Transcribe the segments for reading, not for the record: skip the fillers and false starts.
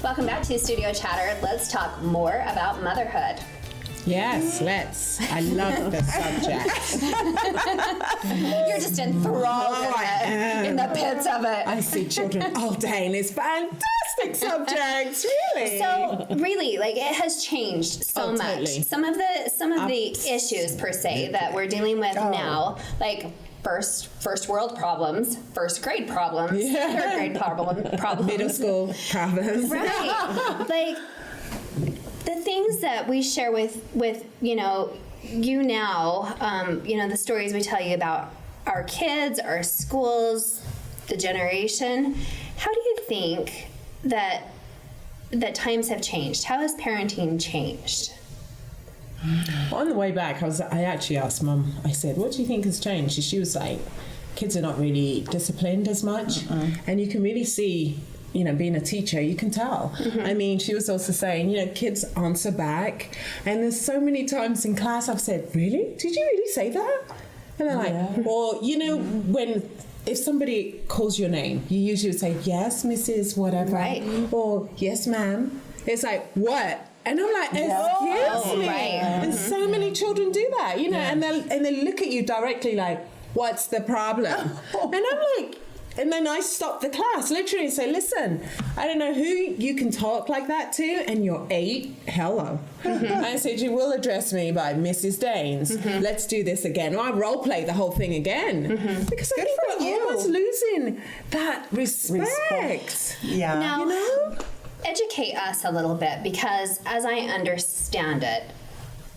Welcome back to Studio Chatter. Let's talk more about motherhood. Yes, let's. I love the subject. You're just enthralled in the pits of it. I see children all day, and it's fantastic subjects, really. So really, like, it has changed so much. Totally. Some of the issues per se that we're dealing with now, like first world problems, first grade problems, third grade problems, Middle school problems. right? Like the things that we share with you now, the stories we tell you about our kids, our schools, the generation. How do you think that times have changed? How has parenting changed? On the way back, I actually asked Mum, I said, what do you think has changed? And she was like, kids are not really disciplined as much. And you can really see, being a teacher, you can tell. I mean, she was also saying, kids answer back. And there's so many times in class I've said, really? Did you really say that? And they're like, well, if somebody calls your name, you usually would say, yes, Mrs. whatever. Right. Or, yes, ma'am. It's like, what? And I'm like, excuse me. Right. And so many children do that, and they look at you directly like, what's the problem? And I'm like, and then I stop the class literally and say, listen, I don't know who you can talk like that to, and you're 8, hello. I said, you will address me by Mrs. Daines. Let's do this again. Or I role play the whole thing again. Because I think we're almost losing that respect. Yeah. Now, educate us a little bit, because as I understand it,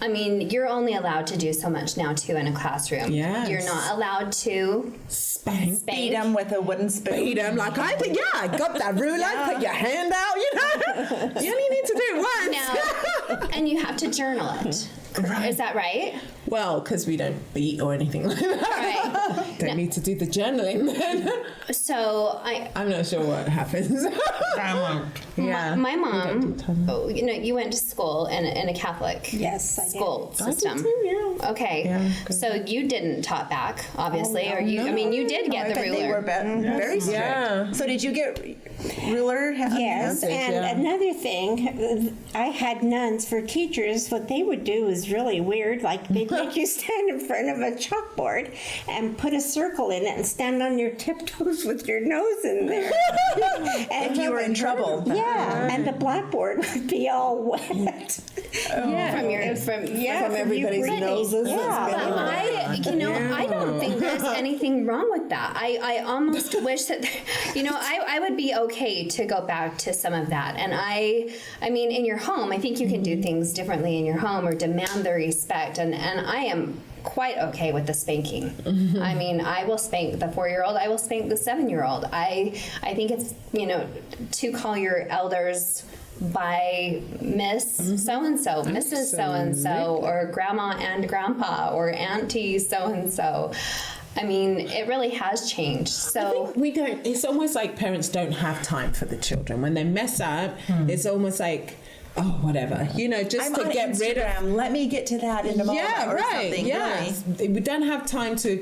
I mean, you're only allowed to do so much now too in a classroom. Yes. You're not allowed to Spank. Beat them with a wooden spoon. Beat them like I think. I got that ruler. Put your hand out. You only need to do it once. now, and you have to journal it. Is that right? Well, because we don't beat or anything like that. Right. Don't need to do the journaling then. So I'm not sure what happens. Yeah. My mom, you went to school in a Catholic school system. I did too, yeah. Okay. Yeah, so you didn't taught back, obviously, or you? I mean, you did get the ruler. They were very strict. Yeah. So did you get ruler? Yes, and another thing, I had nuns for teachers. What they would do is really weird. Like they'd make you stand in front of a chalkboard and put a circle in it and stand on your tiptoes with your nose in there. And you were in trouble. Yeah, and the blackboard would be all wet. From everybody's noses. Yeah. But I don't think there's anything wrong with that. I almost wish that, I would be okay to go back to some of that. And I mean, in your home, I think you can do things differently in your home or demand the respect. And I am quite okay with the spanking. I mean, I will spank the 4-year-old. I will spank the 7-year-old. I think it's, to call your elders by Miss so-and-so, Mrs. so-and-so, or Grandma and Grandpa, or Auntie so-and-so. I mean, it really has changed. So we don't, it's almost like parents don't have time for the children. When they mess up, it's almost like, oh, whatever, just I'm to get Instagram. rid of. Let me get to that in a moment. Yeah, or right. Something, Yes. really. We don't have time to,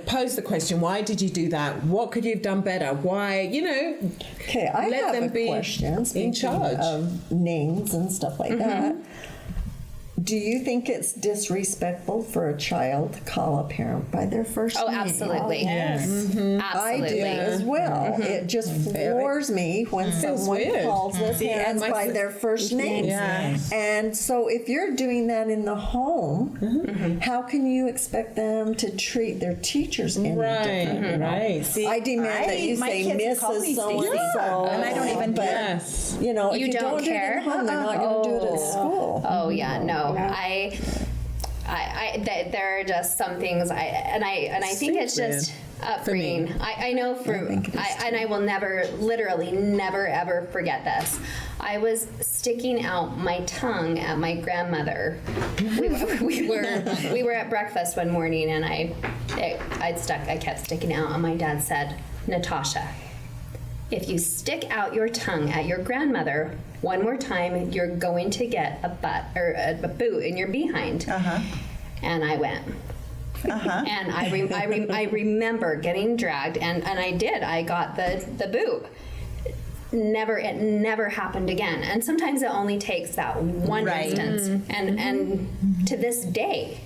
pose the question, why did you do that? What could you have done better? Why, Okay, I let have them a be question. in charge. Of names and stuff like that. Do you think it's disrespectful for a child to call a parent by their first name? Oh, absolutely. Yes. Absolutely. I do as well. It just floors me when someone weird. calls their parents my by their first name. Yes. And so if you're doing that in the home, how can you expect them to treat their teachers any different? Right. See, I demand that you my say kids call me Mrs. So-and-so. and I don't even but, Yes. if You you don't don't do it care? at home, they're not going to do it at school. Oh yeah, no. There are just some things I think it's just upbringing. I know and I will literally never ever forget this. I was sticking out my tongue at my grandmother. We were at breakfast one morning, and I kept sticking out, and my dad said, Natasha, if you stick out your tongue at your grandmother one more time, you're going to get a butt or a boot in your behind. And I went. And I remember getting dragged, and I did. I got the boot. it never happened again. And sometimes it only takes that one Right. instance. And to this day,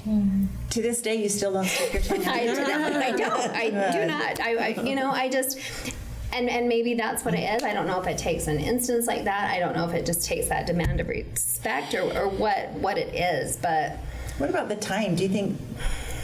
To this day, you still don't stick your tongue out. I do not. I just, and maybe that's what it is. I don't know if it takes an instance like that. I don't know if it just takes that demand of respect or what it is, but. What about the time? Do you think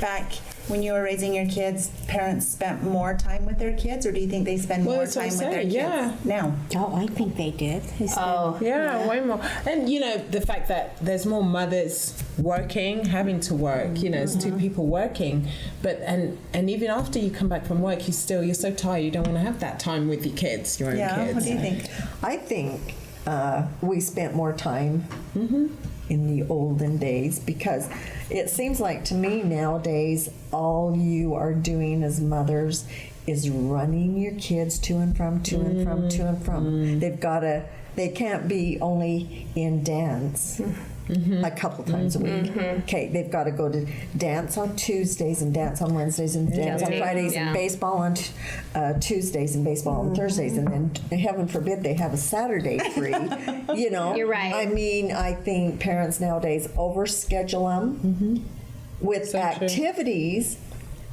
back when you were raising your kids, parents spent more time with their kids, or do you think they spend more that's what time I'm with their saying, kids yeah. now? Oh, I think they did. Oh, Yeah, way more. And the fact that there's more mothers working, having to work, it's two people working. But and even after you come back from work, you're so tired, you don't want to have that time with your kids, your own Yeah, kids. what do you think? I think we spent more time in the olden days, because it seems like to me nowadays all you are doing as mothers is running your kids to and from. They can't be only in dance a couple times a week. Okay, they've got to go to dance on Tuesdays and dance on Wednesdays and dance on Fridays and baseball on Tuesdays and baseball on Thursdays, and then heaven forbid they have a Saturday free. You're right. I mean, I think parents nowadays overschedule them with So true. activities.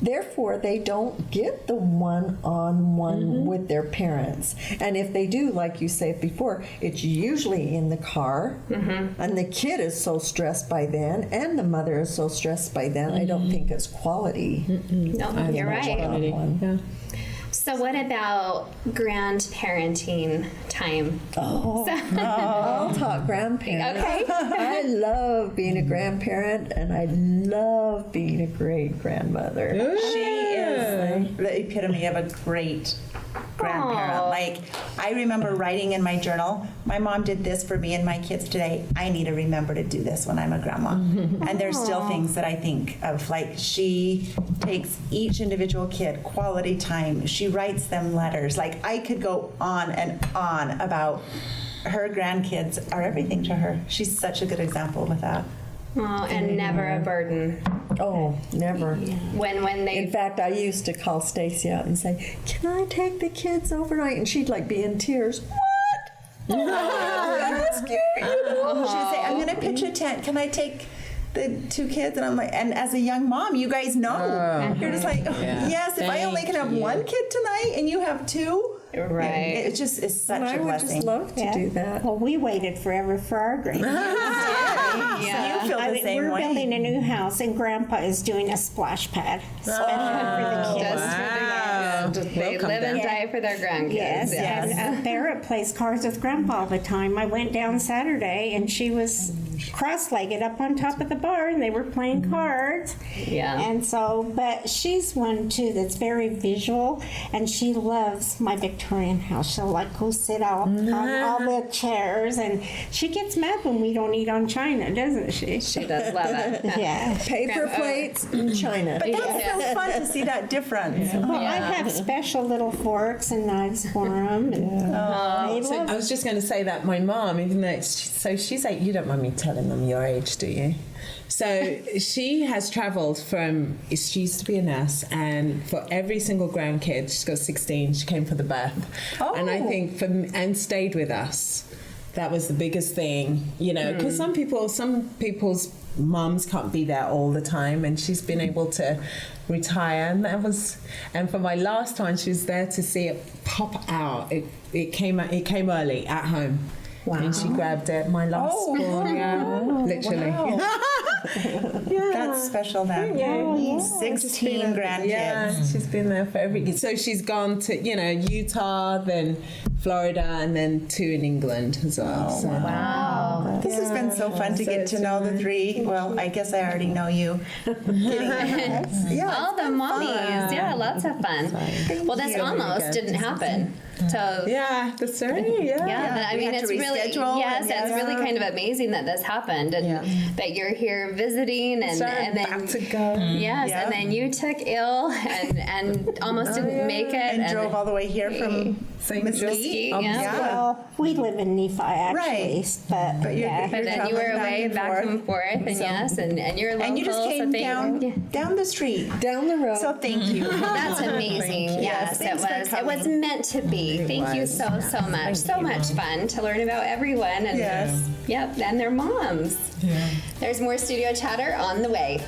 Therefore, they don't get the one-on-one with their parents. And if they do, like you said before, it's usually in the car. And the kid is so stressed by then, and the mother is so stressed by then. I don't think it's quality. no, you're right. One-on-one. Yeah. So what about grandparenting time? I'll talk grandparent. Okay. I love being a grandparent, and I love being a great-grandmother. She is the epitome of a great grandparent. Aw. Like, I remember writing in my journal, my mom did this for me and my kids today. I need to remember to do this when I'm a grandma. And there's still things that I think of, like she takes each individual kid quality time. She writes them letters. Like, I could go on and on about her grandkids are everything to her. She's such a good example with that. Oh, and never a burden Oh, never. when they. In fact, I used to call Stacy out and say, "Can I take the kids overnight?" And she'd like be in tears. What? That's cute. She would say, I'm going to pitch a tent. Can I take the two kids? And I'm like, and as a young mom, you guys know. You're just like, yes, if I only can have one kid tonight and you have two. Right. It just is such I a would blessing. just love to do that. Well, we waited forever for our grandkids. You feel the same We're way. building a new house, and Grandpa is doing a splash pad special for the kids. Just for the kids. They Welcome live and them. die for their grandkids. Yes, and Barrett plays cards with Grandpa all the time. I went down Saturday, and she was cross-legged up on top of the bar, and they were playing cards. Yeah. And so, but she's one too that's very visual, and she loves my Victorian house. She'll like go sit out on all the chairs, and she gets mad when we don't eat on china, doesn't she? She does love it. Yeah. Paper plates and china. But that's so fun to see that difference. Well, I have special little forks and knives for them. And they So love I was just going to say that my mom, even though she's like, you don't mind me telling them your age, do you? So she has travelled she used to be a nurse, and for every single grandkid, she's got 16, she came for the birth. And I think and stayed with us. That was the biggest thing, because some people's mums can't be there all the time, and she's been able to retire, and for my last one, she was there to see it pop out. It came early at home. Wow. And she grabbed it, my last born, literally. That's special then. Yeah. 16 grandkids. Yeah, she's been there for so she's gone to, Utah, then Florida, and then 2 in England as well. So. Wow. This has been so fun to get to know the three. Well, I guess I already know you. All the mommies. Yeah, lots of fun. Well, this almost didn't happen. So Yeah, that's right. Yeah. yeah, I we mean, had it's to really reschedule, yes, and it's really kind of amazing that this happened and that you're here visiting and then back to go. yes, Yeah. and then you took ill and almost didn't make it, And drove all the way here from St. Mesquite, Joe. yeah. Well, we live in Nephi actually, Right. but, But you're- yeah. But then you were traveling away back and forth, and So- yes, and you're local. And you just came so thank you. down the street. Down the road. So thank you. That's amazing. Yes, Thanks for it was. It was coming. meant to be. Thank you so much. So much fun to learn about everyone. And Yes. yep, and their moms. Yeah. There's more studio chatter on the way.